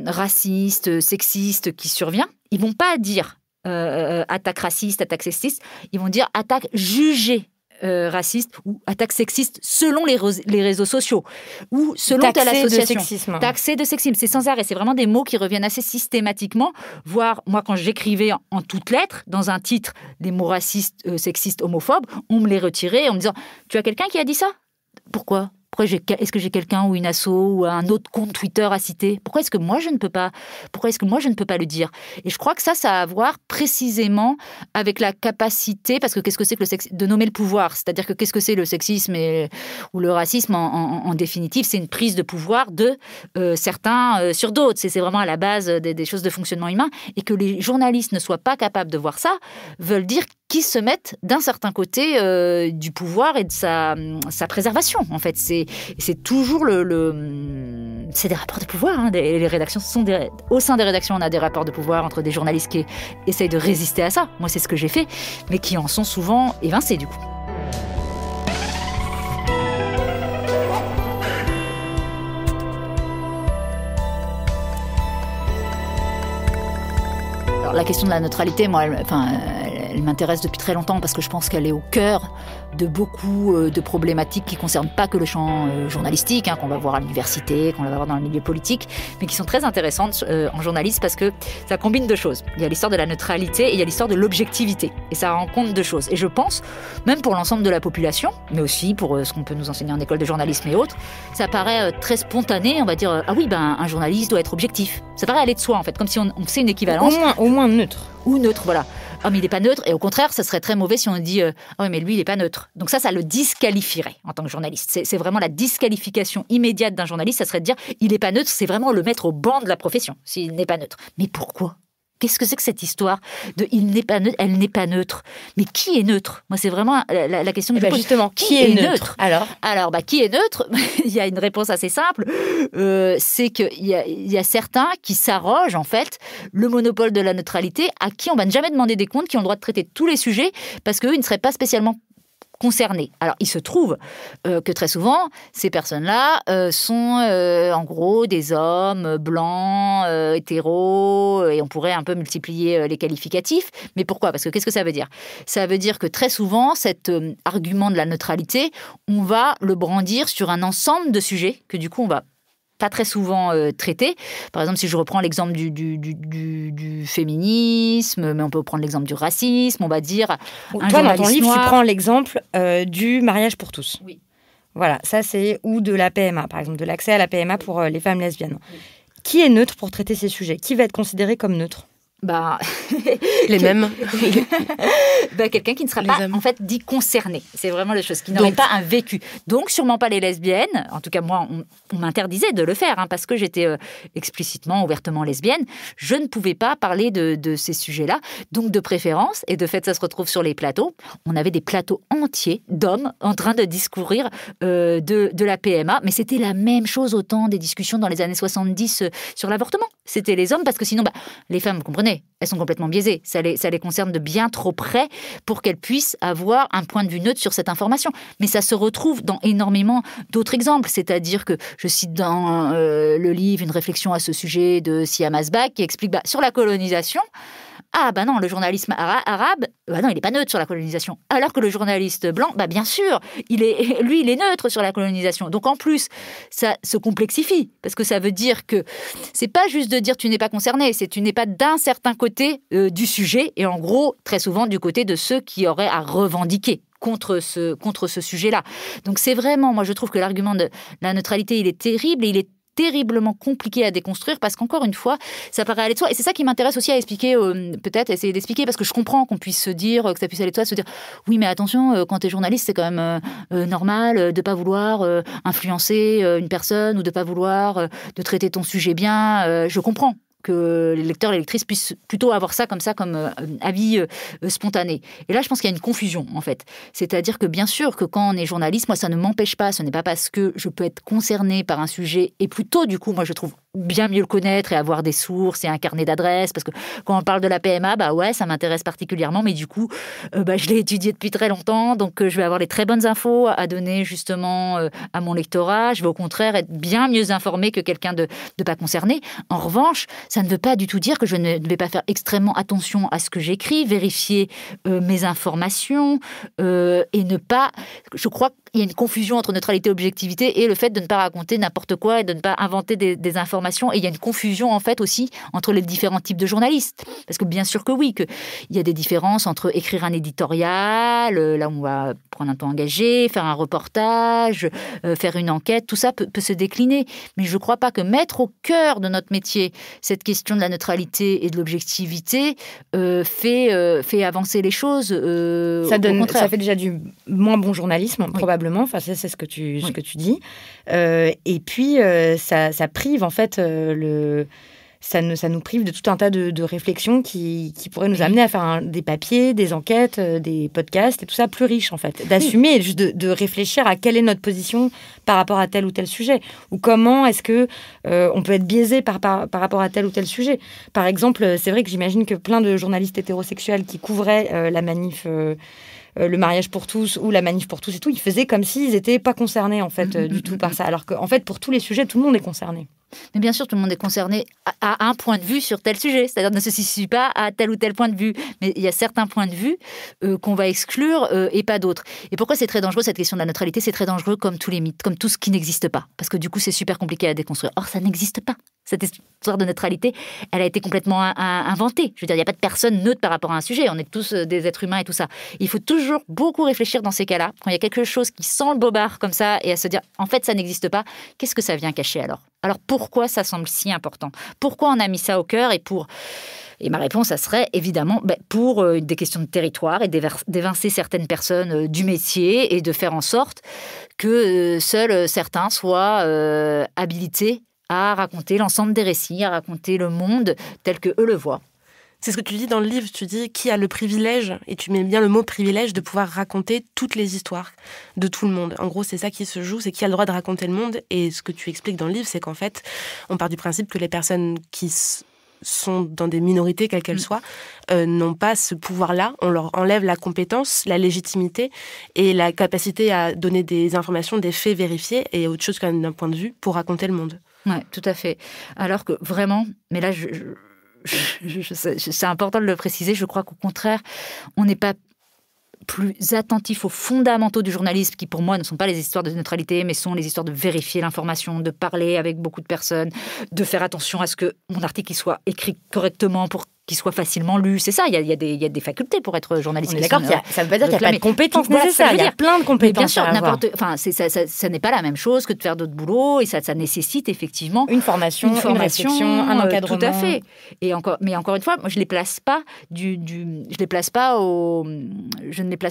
raciste, sexiste qui survient, ils vont pas dire attaque raciste, attaque sexiste, ils vont dire attaque jugée raciste ou attaque sexiste selon les réseaux sociaux ou selon telle association. Taxé de sexisme. C'est sans arrêt. C'est vraiment des mots qui reviennent assez systématiquement. Voire, moi, quand j'écrivais en toutes lettres, dans un titre, des mots racistes, sexistes, homophobes, on me les retirait en me disant « Tu as quelqu'un qui a dit ça ? Pourquoi ? Est-ce que j'ai quelqu'un ou une asso ou un autre compte Twitter à citer ? Pourquoi est-ce que moi je ne peux pas le dire ? Et je crois que ça a à voir précisément avec la capacité, parce que qu'est-ce que c'est que de nommer le pouvoir ? C'est-à-dire que qu'est-ce que c'est le sexisme ou le racisme en définitive ? C'est une prise de pouvoir de certains sur d'autres. C'est vraiment à la base des choses de fonctionnement humain. Et que les journalistes ne soient pas capables de voir ça, veulent dire qu'ils se mettent d'un certain côté du pouvoir et de sa préservation. En fait, c'est toujours c'est des rapports de pouvoir. Les rédactions au sein des rédactions, on a des rapports de pouvoir entre des journalistes qui essayent de résister à ça. Moi, c'est ce que j'ai fait, mais qui en sont souvent évincés du coup. Alors, la question de la neutralité, moi, elle m'intéresse depuis très longtemps parce que je pense qu'elle est au cœur de beaucoup de problématiques qui ne concernent pas que le champ journalistique, qu'on va voir à l'université, qu'on va voir dans le milieu politique, mais qui sont très intéressantes en journalisme parce que ça combine deux choses. Il y a l'histoire de la neutralité et il y a l'histoire de l'objectivité. Et ça rend compte deux choses. Et je pense, même pour l'ensemble de la population, mais aussi pour ce qu'on peut nous enseigner en école de journalisme et autres, ça paraît très spontané, on va dire, un journaliste doit être objectif. Ça paraît aller de soi, en fait, comme si on faisait une équivalence. Au moins neutre. Ou neutre, voilà. Mais il n'est pas neutre, et au contraire, ça serait très mauvais si on dit oui, mais lui, il n'est pas neutre. Donc ça le disqualifierait en tant que journaliste. C'est vraiment la disqualification immédiate d'un journaliste, ça serait de dire il n'est pas neutre, c'est vraiment le mettre au banc de la profession, s'il n'est pas neutre. Mais pourquoi ? Qu'est-ce que c'est que cette histoire de il n'est pas neutre, elle n'est pas neutre? Mais qui est neutre? Moi, c'est vraiment la question que je pose. Justement, qui est neutre? Alors, qui est neutre? Il y a une réponse assez simple. C'est qu'il y a certains qui s'arrogent, en fait, le monopole de la neutralité, à qui on va ne jamais demander des comptes, qui ont le droit de traiter tous les sujets, parce qu'eux, ils ne seraient pas spécialement concernées. Alors, il se trouve que très souvent, ces personnes-là sont en gros des hommes blancs, hétéros, et on pourrait un peu multiplier les qualificatifs. Mais pourquoi ? Parce que qu'est-ce que ça veut dire ? Ça veut dire que très souvent, cet argument de la neutralité, on va le brandir sur un ensemble de sujets que du coup, on va pas très souvent traité. Par exemple, si je reprends l'exemple du féminisme, mais on peut prendre l'exemple du racisme, on va dire... Toi, dans ton livre, tu prends l'exemple du mariage pour tous. Oui. Voilà, ça c'est... Ou de la PMA, par exemple, de l'accès à la PMA pour les femmes lesbiennes. Oui. Qui est neutre pour traiter ces sujets ? Qui va être considéré comme neutre ? Les mêmes. Quelqu'un qui ne sera pas en fait dit concerné. C'est vraiment la chose qui n'aurait pas un vécu. Donc sûrement pas les lesbiennes. En tout cas moi on m'interdisait de le faire parce que j'étais explicitement, ouvertement lesbienne. Je ne pouvais pas parler de ces sujets-là. Donc de préférence, et de fait ça se retrouve sur les plateaux, on avait des plateaux entiers d'hommes en train de discourir de la PMA. Mais c'était la même chose autant des discussions dans les années 70 sur l'avortement. C'était les hommes parce que sinon les femmes, vous comprenez, elles sont complètement biaisées. Ça les concerne de bien trop près pour qu'elles puissent avoir un point de vue neutre sur cette information. Mais ça se retrouve dans énormément d'autres exemples. C'est-à-dire que je cite dans le livre une réflexion à ce sujet de Siam Asbagh qui explique sur la colonisation. Ah non, le journalisme arabe, non, il n'est pas neutre sur la colonisation. Alors que le journaliste blanc, bien sûr, il est neutre sur la colonisation. Donc en plus, ça se complexifie, parce que ça veut dire que c'est pas juste de dire tu n'es pas concerné, c'est tu n'es pas d'un certain côté du sujet, et en gros, très souvent du côté de ceux qui auraient à revendiquer contre ce sujet-là. Donc c'est vraiment, moi je trouve que l'argument de la neutralité, il est terrible, et il est terriblement compliqué à déconstruire parce qu'encore une fois, ça paraît aller de soi. Et c'est ça qui m'intéresse aussi à expliquer, peut-être essayer d'expliquer, parce que je comprends qu'on puisse se dire, que ça puisse aller de soi, se dire oui, mais attention, quand tu es journaliste, c'est quand même normal de ne pas vouloir influencer une personne ou de ne pas vouloir de traiter ton sujet bien. Je comprends que les lecteurs et les lectrices puissent plutôt avoir ça comme avis spontané. Et là, je pense qu'il y a une confusion, en fait. C'est-à-dire que, bien sûr, que quand on est journaliste, moi, ça ne m'empêche pas, ce n'est pas parce que je peux être concernée par un sujet, et plutôt, du coup, moi, je trouve bien mieux le connaître et avoir des sources et un carnet d'adresses, parce que quand on parle de la PMA, ça m'intéresse particulièrement, mais du coup, je l'ai étudié depuis très longtemps, donc je vais avoir les très bonnes infos à donner, justement, à mon lectorat. Je vais, au contraire, être bien mieux informée que quelqu'un de pas concerné. En revanche, ça ne veut pas du tout dire que je ne vais pas faire extrêmement attention à ce que j'écris, vérifier mes informations et ne pas... Je crois qu'il y a une confusion entre neutralité et objectivité et le fait de ne pas raconter n'importe quoi et de ne pas inventer des informations. Et il y a une confusion, en fait, aussi entre les différents types de journalistes. Parce que bien sûr que oui, qu'il y a des différences entre écrire un éditorial, là où on va prendre un temps engagé, faire un reportage, faire une enquête, tout ça peut se décliner. Mais je ne crois pas que mettre au cœur de notre métier cette question de la neutralité et de l'objectivité fait avancer les choses. Ça fait déjà du moins bon journalisme, probablement. Enfin, c'est ce que tu dis. Et puis, ça prive, en fait, ça nous prive de tout un tas de réflexions qui pourraient nous amener à faire des papiers, des enquêtes, des podcasts et tout ça plus riche, en fait. D'assumer et juste de réfléchir à quelle est notre position par rapport à tel ou tel sujet. Ou comment est-ce que on peut être biaisé par rapport à tel ou tel sujet. Par exemple, c'est vrai que j'imagine que plein de journalistes hétérosexuels qui couvraient la manif... le mariage pour tous ou la manif pour tous et tout, ils faisaient comme s'ils n'étaient pas concernés, en fait, du tout par ça. Alors qu'en fait, pour tous les sujets, tout le monde est concerné. Mais bien sûr, tout le monde est concerné à un point de vue sur tel sujet. C'est-à-dire ne se situe pas à tel ou tel point de vue. Mais il y a certains points de vue qu'on va exclure et pas d'autres. Et pourquoi c'est très dangereux, cette question de la neutralité ? C'est très dangereux comme tous les mythes, comme tout ce qui n'existe pas. Parce que du coup, c'est super compliqué à déconstruire. Or, ça n'existe pas. Cette histoire de neutralité, elle a été complètement inventée. Je veux dire, il n'y a pas de personne neutre par rapport à un sujet. On est tous des êtres humains et tout ça. Il faut toujours beaucoup réfléchir dans ces cas-là. Quand il y a quelque chose qui sent le bobard comme ça et à se dire, en fait, ça n'existe pas, qu'est-ce que ça vient cacher alors ? Alors pourquoi ça semble si important ? Pourquoi on a mis ça au cœur ? Et ma réponse, ça serait évidemment pour des questions de territoire et d'évincer certaines personnes du métier et de faire en sorte que seuls certains soient habilités à raconter l'ensemble des récits, à raconter le monde tel que eux le voient. C'est ce que tu dis dans le livre, tu dis qui a le privilège, et tu mets bien le mot privilège, de pouvoir raconter toutes les histoires de tout le monde. En gros, c'est ça qui se joue, c'est qui a le droit de raconter le monde. Et ce que tu expliques dans le livre, c'est qu'en fait, on part du principe que les personnes qui sont dans des minorités, quelles qu'elles soient, n'ont pas ce pouvoir-là. On leur enlève la compétence, la légitimité et la capacité à donner des informations, des faits vérifiés et autre chose quand même d'un point de vue pour raconter le monde. Oui, tout à fait. Alors que vraiment, mais là, c'est important de le préciser, je crois qu'au contraire, on n'est pas plus attentif aux fondamentaux du journalisme, qui pour moi ne sont pas les histoires de neutralité, mais sont les histoires de vérifier l'information, de parler avec beaucoup de personnes, de faire attention à ce que mon article soit écrit correctement pour qu'il soit facilement lu. C'est ça, il y a des facultés pour être journaliste. On est d'accord, ça ne veut pas dire qu'il n'y a pas de compétences nécessaires. Il y a plein de compétences à avoir. Ça n'est pas la même chose que de faire d'autres boulots, et ça nécessite effectivement une formation, une réflexion, un encadrement. Tout à fait. Mais encore une fois, moi, je ne les place pas je ne les place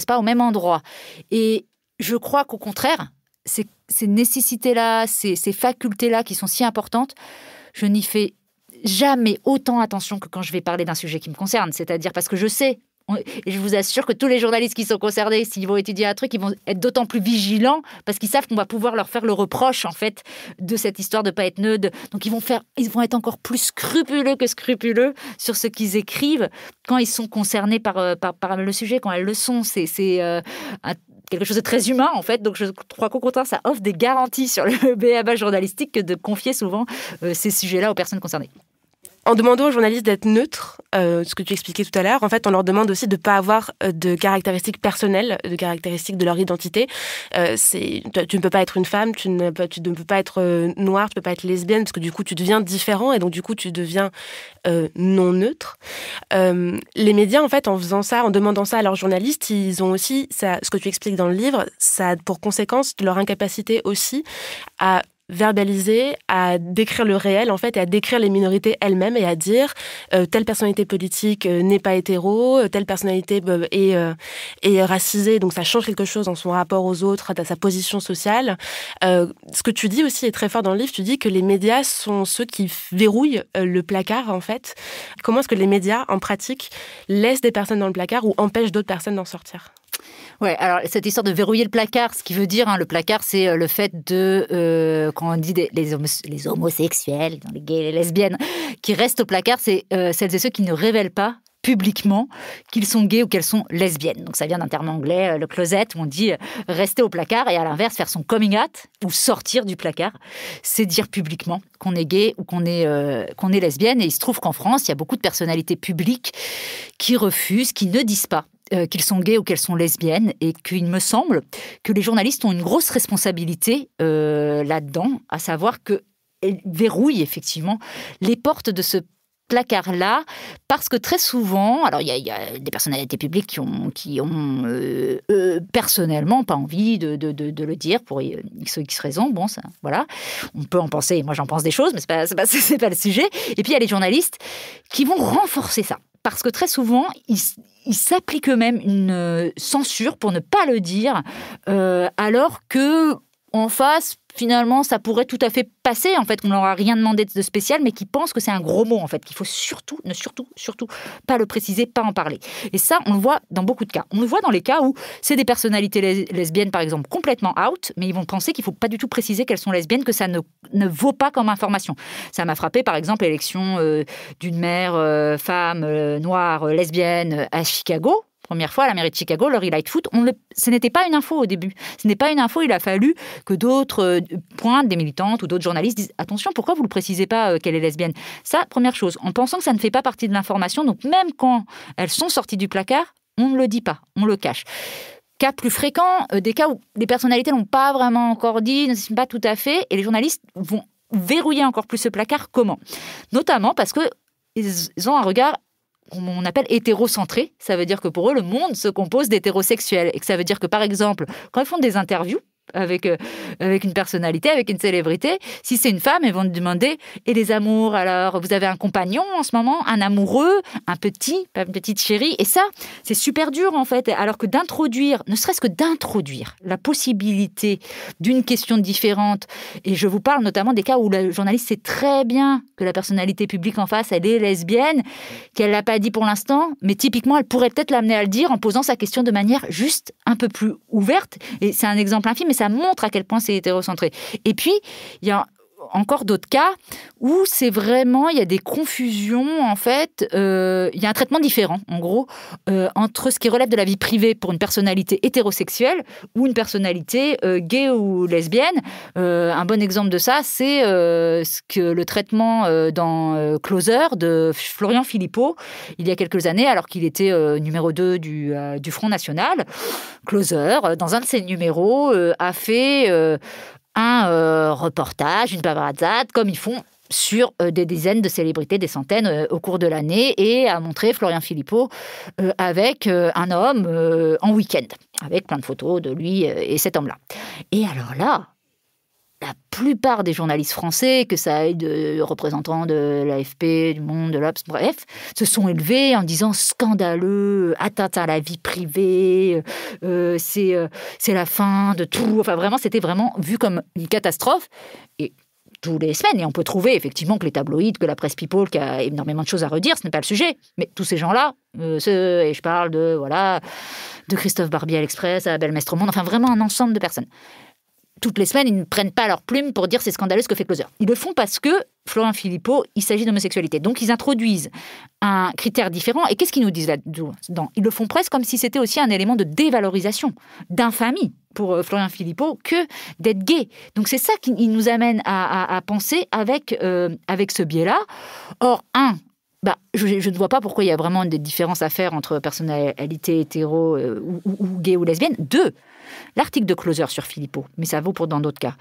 pas au même endroit. Et je crois qu'au contraire, ces nécessités-là, ces facultés-là qui sont si importantes, je n'y fais jamais autant attention que quand je vais parler d'un sujet qui me concerne. C'est-à-dire parce que je sais, et je vous assure que tous les journalistes qui sont concernés, s'ils vont étudier un truc, ils vont être d'autant plus vigilants parce qu'ils savent qu'on va pouvoir leur faire le reproche, en fait, de cette histoire de ne pas être neutre. Donc, ils vont être encore plus scrupuleux que scrupuleux sur ce qu'ils écrivent quand ils sont concernés par le sujet, quand elles le sont. C'est quelque chose de très humain, en fait. Donc, je crois qu'au contraire, ça offre des garanties sur le b.a.-ba journalistique que de confier souvent ces sujets-là aux personnes concernées. En demandant aux journalistes d'être neutres, ce que tu expliquais tout à l'heure, en fait, on leur demande aussi de ne pas avoir de caractéristiques personnelles, de caractéristiques de leur identité. Tu ne peux pas être une femme, tu ne peux pas être noire, tu ne peux pas être lesbienne, parce que du coup, tu deviens différent et donc du coup, tu deviens non neutre. Les médias, en fait, en faisant ça, en demandant ça à leurs journalistes, ils ont aussi, ça, ce que tu expliques dans le livre, ça a pour conséquence leur incapacité aussi à verbaliser, à décrire le réel, en fait, et à décrire les minorités elles-mêmes et à dire telle personnalité politique n'est pas hétéro, telle personnalité est racisée, donc ça change quelque chose dans son rapport aux autres, à sa position sociale. Ce que tu dis aussi est très fort dans le livre, tu dis que les médias sont ceux qui verrouillent le placard, en fait. Comment est-ce que les médias, en pratique, laissent des personnes dans le placard ou empêchent d'autres personnes d'en sortir ? Ouais, alors cette histoire de verrouiller le placard, ce qui veut dire, le placard, c'est le fait de, quand on dit les homosexuels, les gays, les lesbiennes, qui restent au placard, c'est celles et ceux qui ne révèlent pas publiquement qu'ils sont gays ou qu'elles sont lesbiennes. Donc ça vient d'un terme anglais, le closet, où on dit rester au placard, et à l'inverse, faire son coming out ou sortir du placard, c'est dire publiquement qu'on est gay ou qu'on est lesbienne. Et il se trouve qu'en France, il y a beaucoup de personnalités publiques qui refusent, qui ne disent pas qu'ils sont gays ou qu'elles sont lesbiennes, et qu'il me semble que les journalistes ont une grosse responsabilité là-dedans, à savoir qu'elles verrouillent effectivement les portes de ce placard-là, parce que très souvent, alors il y a des personnalités publiques qui ont personnellement pas envie de le dire pour X ou X raisons. Bon, ça, voilà, on peut en penser. Moi, j'en pense des choses, mais c'est pas le sujet. Et puis il y a les journalistes qui vont renforcer ça. Parce que très souvent, ils s'appliquent eux-mêmes une censure pour ne pas le dire, alors que en face, finalement, ça pourrait tout à fait passer, en fait, qu'on leur a rien demandé de spécial, mais qui pensent que c'est un gros mot, en fait, qu'il faut surtout pas le préciser, pas en parler. Et ça, on le voit dans beaucoup de cas. On le voit dans les cas où c'est des personnalités lesbiennes, par exemple, complètement out, mais ils vont penser qu'il faut pas du tout préciser qu'elles sont lesbiennes, que ça ne vaut pas comme information. Ça m'a frappé, par exemple, l'élection d'une maire femme noire lesbienne à Chicago. Première fois à la mairie de Chicago, Lori Lightfoot, ce n'était pas une info au début. Ce n'est pas une info, il a fallu que d'autres pointent, des militantes ou d'autres journalistes disent « Attention, pourquoi vous ne le précisez pas qu'elle est lesbienne ?» Ça, première chose, en pensant que ça ne fait pas partie de l'information, donc même quand elles sont sorties du placard, on ne le dit pas, on le cache. Cas plus fréquents, des cas où les personnalités n'ont pas vraiment encore dit, ne sont pas tout à fait, et les journalistes vont verrouiller encore plus ce placard. Comment ? Notamment parce qu'ils ont un regard qu'on appelle hétérocentré. Ça veut dire que pour eux, le monde se compose d'hétérosexuels. Et que ça veut dire que, par exemple, quand ils font des interviews avec une personnalité, avec une célébrité, si c'est une femme, ils vont demander « Et les amours, alors, vous avez un compagnon en ce moment, un amoureux, un petit, pas une petite chérie ?» Et ça, c'est super dur, en fait. Alors que d'introduire, ne serait-ce que d'introduire la possibilité d'une question différente, et je vous parle notamment des cas où le journaliste sait très bien que la personnalité publique en face, elle est lesbienne, qu'elle ne l'a pas dit pour l'instant, mais typiquement, elle pourrait peut-être l'amener à le dire en posant sa question de manière juste un peu plus ouverte. Et c'est un exemple infime, mais ça montre à quel point c'est hétérocentré. Et puis, il y a encore d'autres cas où c'est vraiment, il y a des confusions, en fait. Il y a un traitement différent, en gros, entre ce qui relève de la vie privée pour une personnalité hétérosexuelle ou une personnalité gay ou lesbienne. Un bon exemple de ça, c'est ce que le traitement dans Closer de Florian Philippot, il y a quelques années, alors qu'il était numéro 2 du Front National. Closer, dans un de ses numéros, a fait un reportage, une paparazzade, comme ils font sur des dizaines de célébrités, des centaines au cours de l'année, et a montré Florian Philippot avec un homme en week-end, avec plein de photos de lui et cet homme-là. Et alors là, la plupart des journalistes français, que ça aille de représentants de l'AFP, du Monde, de l'Obs, bref, se sont élevés en disant scandaleux, atteinte à la vie privée, c'est la fin de tout. Enfin, vraiment, c'était vraiment vu comme une catastrophe. Et tous les semaines, et on peut trouver effectivement que les tabloïds, que la presse people, qui a énormément de choses à redire, ce n'est pas le sujet. Mais tous ces gens-là, et je parle de Christophe Barbier à l'Express, à Belmestre au Monde, enfin vraiment un ensemble de personnes. Toutes les semaines, ils ne prennent pas leur plume pour dire c'est scandaleux ce que fait Closer. Ils le font parce que Florian Philippot, il s'agit d'homosexualité. Donc, ils introduisent un critère différent. Et qu'est-ce qu'ils nous disent là-dedans ? Ils le font presque comme si c'était aussi un élément de dévalorisation, d'infamie pour Florian Philippot que d'être gay. Donc, c'est ça qui nous amène à penser avec ce biais-là. Or, je ne vois pas pourquoi il y a vraiment des différences à faire entre personnalité hétéro ou gay ou lesbienne. 2, l'article de Closer sur Philippot, mais ça vaut pour dans d'autres cas,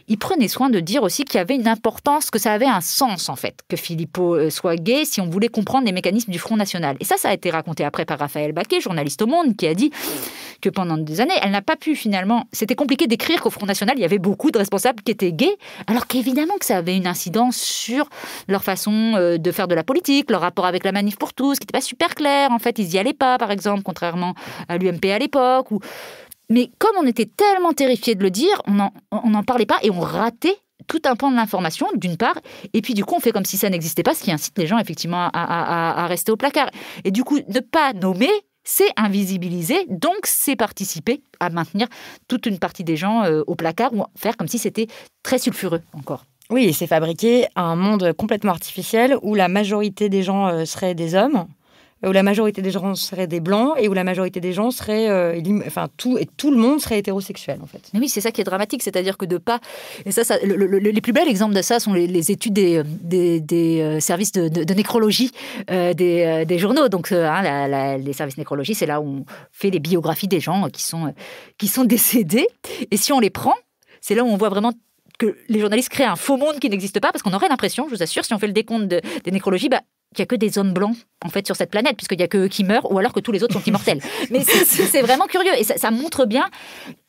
il prenait soin de dire aussi qu'il y avait une importance, que ça avait un sens en fait, que Philippot soit gay si on voulait comprendre les mécanismes du Front National. Et ça a été raconté après par Raphaël Baquet, journaliste au Monde, qui a dit que pendant des années, elle n'a pas pu finalement... C'était compliqué d'écrire qu'au Front National, il y avait beaucoup de responsables qui étaient gays, alors qu'évidemment que ça avait une incidence sur leur façon de faire de la politique, leur rapport avec la Manif pour tous, qui n'était pas super clair. En fait, ils n'y allaient pas, par exemple, contrairement à l'UMP à l'époque. Mais comme on était tellement terrifiés de le dire, on n'en parlait pas et on ratait tout un pan de l'information, d'une part, et puis du coup, on fait comme si ça n'existait pas, ce qui incite les gens, effectivement, à rester au placard. Et du coup, ne pas nommer, c'est invisibiliser, donc c'est participer à maintenir toute une partie des gens au placard, ou faire comme si c'était très sulfureux, encore. Oui, et c'est fabriquer un monde complètement artificiel où la majorité des gens seraient des hommes, où la majorité des gens seraient des blancs et où la majorité des gens seraient... tout le monde serait hétérosexuel, en fait. Mais oui, c'est ça qui est dramatique, c'est-à-dire que de pas... Et ça les plus bels exemples de ça sont les études des services de nécrologie des journaux. Donc, les services nécrologie, c'est là où on fait les biographies des gens qui sont décédés. Et si on les prend, c'est là où on voit vraiment que les journalistes créent un faux monde qui n'existe pas, parce qu'on aurait l'impression, je vous assure, si on fait le décompte des nécrologies, qu'il n'y a que des hommes blancs, en fait, sur cette planète, puisqu'il n'y a que eux qui meurent, ou alors que tous les autres sont immortels. Mais c'est vraiment curieux. Et ça montre bien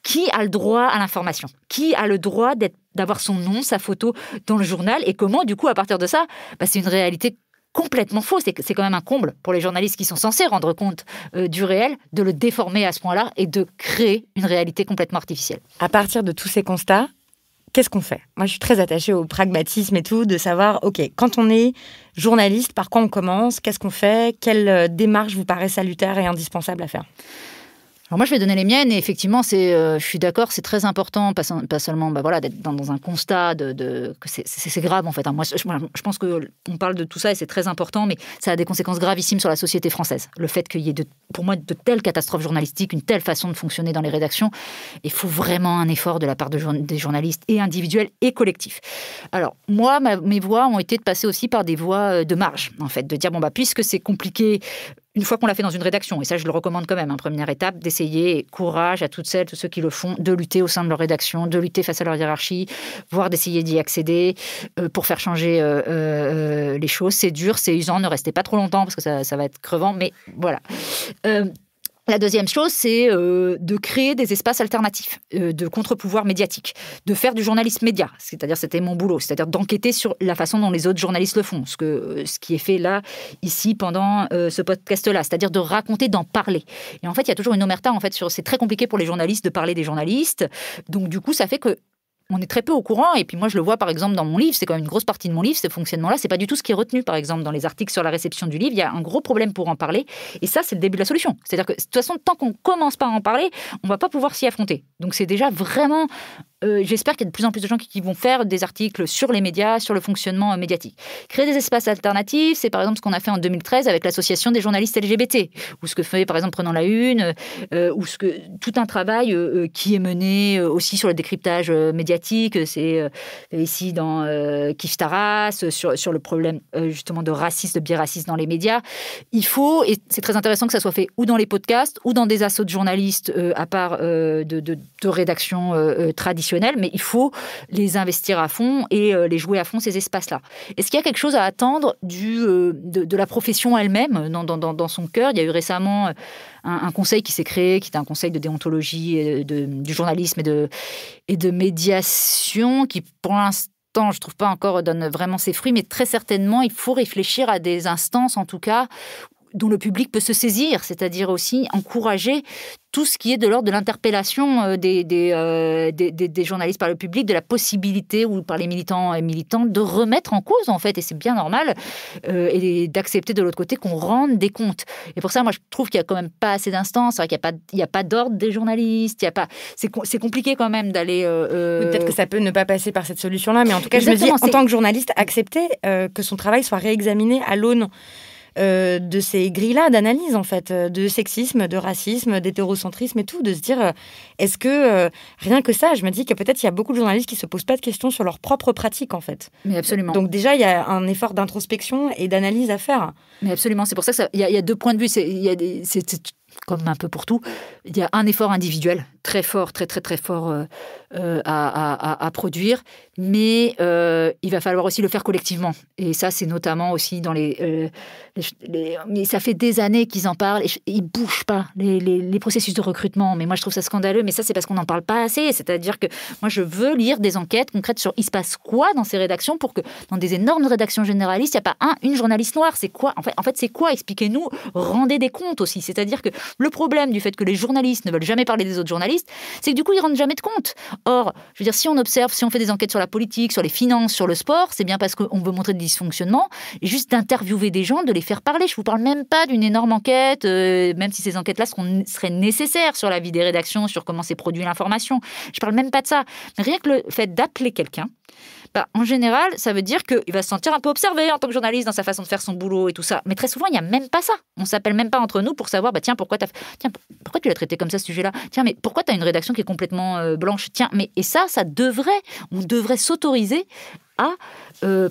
qui a le droit à l'information, qui a le droit d'avoir son nom, sa photo dans le journal, et comment, du coup, à partir de ça, c'est une réalité complètement fausse. C'est quand même un comble pour les journalistes qui sont censés rendre compte du réel, de le déformer à ce point-là et de créer une réalité complètement artificielle. À partir de tous ces constats, qu'est-ce qu'on fait ? Moi, je suis très attachée au pragmatisme et tout, de savoir, OK, quand on est journaliste, par quoi on commence ? Qu'est-ce qu'on fait ? Quelle démarche vous paraît salutaire et indispensable à faire ? Alors moi, je vais donner les miennes et effectivement, je suis d'accord, c'est très important, pas seulement d'être dans un constat que c'est grave en fait. Moi, je pense qu'on parle de tout ça et c'est très important, mais ça a des conséquences gravissimes sur la société française. Le fait qu'il y ait pour moi de telles catastrophes journalistiques, une telle façon de fonctionner dans les rédactions, il faut vraiment un effort de la part des journalistes et individuels et collectifs. Alors moi, mes voix ont été de passer aussi par des voies de marge, en fait, de dire puisque c'est compliqué. Une fois qu'on l'a fait dans une rédaction, et ça je le recommande quand même, première étape, d'essayer, courage à toutes celles, tous ceux qui le font, de lutter au sein de leur rédaction, de lutter face à leur hiérarchie, voire d'essayer d'y accéder pour faire changer les choses. C'est dur, c'est usant, ne restez pas trop longtemps parce que ça va être crevant, mais voilà. La deuxième chose, c'est de créer des espaces alternatifs, de contre-pouvoir médiatique, de faire du journalisme média, c'est-à-dire c'était mon boulot, c'est-à-dire d'enquêter sur la façon dont les autres journalistes le font, ce qui est fait là, ici, pendant ce podcast-là, c'est-à-dire de raconter, d'en parler. Et en fait, il y a toujours une omerta, en fait, c'est très compliqué pour les journalistes de parler des journalistes, donc du coup, ça fait que on est très peu au courant, et puis moi je le vois par exemple dans mon livre, c'est quand même une grosse partie de mon livre, ce fonctionnement-là, c'est pas du tout ce qui est retenu par exemple dans les articles sur la réception du livre, il y a un gros problème pour en parler, et ça c'est le début de la solution. C'est-à-dire que de toute façon, tant qu'on commence pas à en parler, on va pas pouvoir s'y affronter. Donc c'est déjà vraiment j'espère qu'il y a de plus en plus de gens qui vont faire des articles sur les médias, sur le fonctionnement médiatique. Créer des espaces alternatifs, c'est par exemple ce qu'on a fait en 2013 avec l'association des journalistes LGBT, ou ce que fait par exemple Prenons la Une, ou tout un travail qui est mené aussi sur le décryptage médiatique. C'est ici dans Kif Taras, sur le problème justement de racisme, de biais racistes dans les médias. Il faut, et c'est très intéressant que ça soit fait ou dans les podcasts, ou dans des assos de journalistes à part de rédaction traditionnelle, mais il faut les investir à fond et les jouer à fond, ces espaces-là. Est-ce qu'il y a quelque chose à attendre de la profession elle-même dans son cœur? Il y a eu récemment un conseil qui s'est créé, qui était un conseil de déontologie du journalisme et de médiation, qui pour l'instant, je ne trouve pas encore donne vraiment ses fruits, mais très certainement, il faut réfléchir à des instances, en tout cas, dont le public peut se saisir, c'est-à-dire aussi encourager tout ce qui est de l'ordre de l'interpellation des journalistes par le public, de la possibilité ou par les militants et militantes de remettre en cause, en fait, et c'est bien normal, et d'accepter de l'autre côté qu'on rende des comptes. Et pour ça, moi, je trouve qu'il n'y a quand même pas assez d'instances, c'est vrai qu'il n'y a pas d'ordre des journalistes, c'est compliqué quand même d'aller... Oui, peut-être que ça peut ne pas passer par cette solution-là, mais en tout cas, exactement, je me dis, en tant que journaliste, accepter que son travail soit réexaminé à l'aune de ces grilles-là d'analyse, en fait, de sexisme, de racisme, d'hétérocentrisme et tout, de se dire, est-ce que, rien que ça, je me dis que peut-être il y a beaucoup de journalistes qui ne se posent pas de questions sur leur propre pratique, en fait. Mais absolument. Donc déjà, il y a un effort d'introspection et d'analyse à faire. Mais absolument, c'est pour ça qu'il y a deux points de vue, c'est comme un peu pour tout, il y a un effort individuel très fort, très fort à produire, mais il va falloir aussi le faire collectivement. Et ça, c'est notamment aussi dans mais ça fait des années qu'ils en parlent, et ils ne bougent pas, les processus de recrutement. Mais moi, je trouve ça scandaleux, mais ça, c'est parce qu'on n'en parle pas assez. C'est-à-dire que moi, je veux lire des enquêtes concrètes sur il se passe quoi dans ces rédactions pour que, dans des énormes rédactions généralistes, il n'y a pas une journaliste noire. C'est quoi en fait, c'est quoi? Expliquez-nous, rendez des comptes aussi. C'est-à-dire que le problème du fait que les journalistes ne veulent jamais parler des autres journalistes, c'est que du coup, ils ne rendent jamais de compte. Or, je veux dire, si on observe, si on fait des enquêtes sur la politique, sur les finances, sur le sport, c'est bien parce qu'on veut montrer des dysfonctionnements, et juste d'interviewer des gens, de les faire parler. Je ne vous parle même pas d'une énorme enquête, même si ces enquêtes-là seraient nécessaires sur la vie des rédactions, sur comment s'est produit l'information. Je ne parle même pas de ça. Mais rien que le fait d'appeler quelqu'un, en général, ça veut dire qu'il va se sentir un peu observé en tant que journaliste dans sa façon de faire son boulot et tout ça. Mais très souvent, il n'y a même pas ça. On ne s'appelle même pas entre nous pour savoir, tiens, pourquoi tu l'as traité comme ça, ce sujet-là? Tiens, mais pourquoi tu as une rédaction qui est complètement blanche? Tiens, et ça on devrait s'autoriser à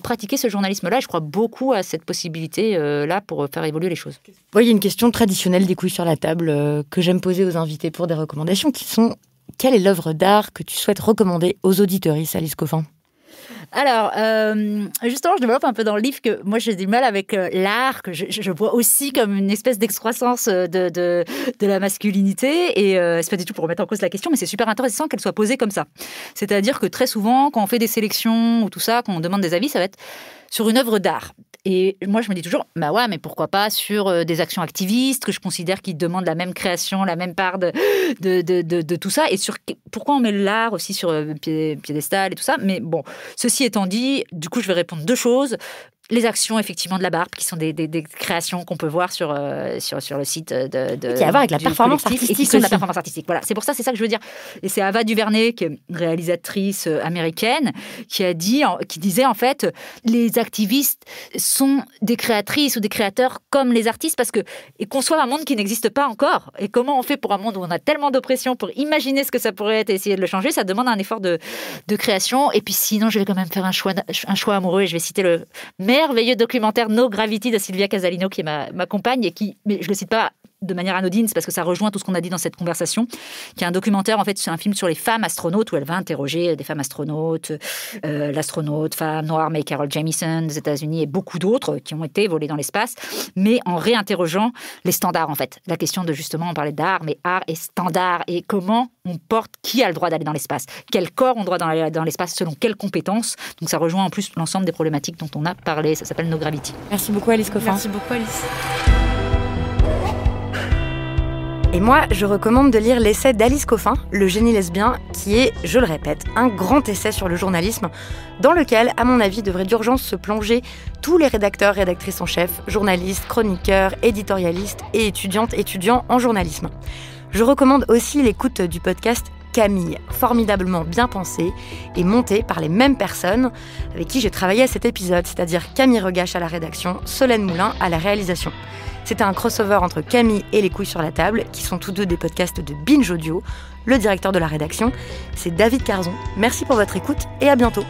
pratiquer ce journalisme-là. Et je crois beaucoup à cette possibilité-là pour faire évoluer les choses. Oui, il y a une question traditionnelle des couilles sur la table que j'aime poser aux invités pour des recommandations qui sont: quelle est l'œuvre d'art que tu souhaites recommander aux auditeuristes, Alice Coffin? Alors, justement, je développe un peu dans le livre que moi, j'ai du mal avec l'art, que je vois aussi comme une espèce d'excroissance de la masculinité. Et c'est pas du tout pour remettre en cause la question, mais c'est super intéressant qu'elle soit posée comme ça. C'est-à-dire que très souvent, quand on fait des sélections ou tout ça, quand on demande des avis, ça va être sur une œuvre d'art. Et moi, je me dis toujours, ouais, mais pourquoi pas sur des actions activistes que je considère qui demandent la même création, la même part de tout ça. Et pourquoi on met l'art aussi sur piédestal et tout ça. Mais bon, ceci étant dit, du coup, je vais répondre deux choses. Les actions, effectivement, de la Barbe, qui sont des créations qu'on peut voir sur le site de qui a à voir avec la performance artistique. Et qui sont de la performance artistique. Voilà, c'est pour ça, c'est ça que je veux dire. Et c'est Ava DuVernay, qui est une réalisatrice américaine, qui disait, en fait, les activistes sont des créatrices ou des créateurs comme les artistes, parce que et conçoivent un monde qui n'existe pas encore. Et comment on fait pour un monde où on a tellement d'oppression, pour imaginer ce que ça pourrait être et essayer de le changer, ça demande un effort de création. Et puis sinon, je vais quand même faire un choix amoureux, et je vais citer le merveilleux documentaire No Gravity de Silvia Casalino, qui est ma compagne, et mais je le cite pas de manière anodine, c'est parce que ça rejoint tout ce qu'on a dit dans cette conversation, qui est un documentaire, en fait, c'est un film sur les femmes astronautes, où elle va interroger des femmes astronautes, l'astronaute femme noire May Carol Jamieson des États-Unis et beaucoup d'autres qui ont été volées dans l'espace, mais en réinterrogeant les standards, en fait. La question de, justement, on parlait d'art, mais art et standard, et comment on porte, qui a le droit d'aller dans l'espace, quel corps on doit aller dans l'espace, selon quelles compétences. Donc ça rejoint en plus l'ensemble des problématiques dont on a parlé. Ça s'appelle No Gravity. Merci beaucoup, Alice Coffin. Merci beaucoup, Alice. Et moi, je recommande de lire l'essai d'Alice Coffin, Le génie lesbien, qui est, je le répète, un grand essai sur le journalisme, dans lequel, à mon avis, devraient d'urgence se plonger tous les rédacteurs, rédactrices en chef, journalistes, chroniqueurs, éditorialistes et étudiants en journalisme. Je recommande aussi l'écoute du podcast Camille, formidablement bien pensé et monté par les mêmes personnes avec qui j'ai travaillé à cet épisode, c'est-à-dire Camille Regache à la rédaction, Solène Moulin à la réalisation. C'était un crossover entre Camille et Les Couilles sur la table, qui sont tous deux des podcasts de Binge Audio. Le directeur de la rédaction, c'est David Carzon. Merci pour votre écoute et à bientôt.